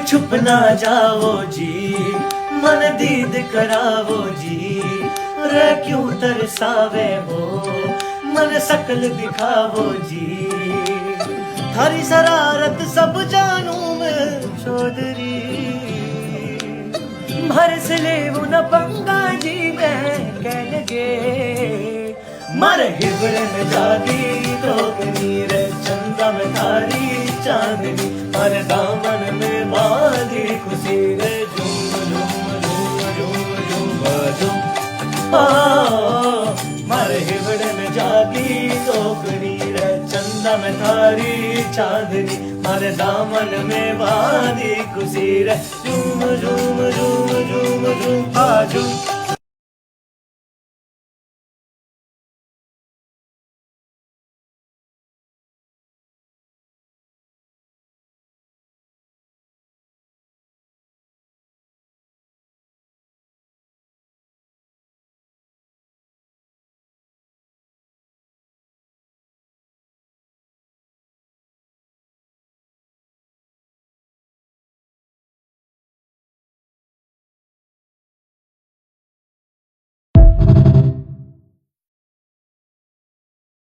छुप ना जाओ जी, मन दीद करावो जी। रे क्यों तरसावे हो, मन शकल दिखावो जी। थारी शरारत सब जानू मैं चौधरी, भर से ले वो न पंगा जी मैं कह लगे। मर हिबरे में जागी तो रे चंदा में थारी चांदनी, मर दामन में बांधी खुशी रे झूम झूम झूम झूम झूम झूम। मर हिबरे में जागी तो रे चंदा में थारी चांदनी, मर दामन में बांधी खुशी रे झूम झूम झूम झूम झूम झूम।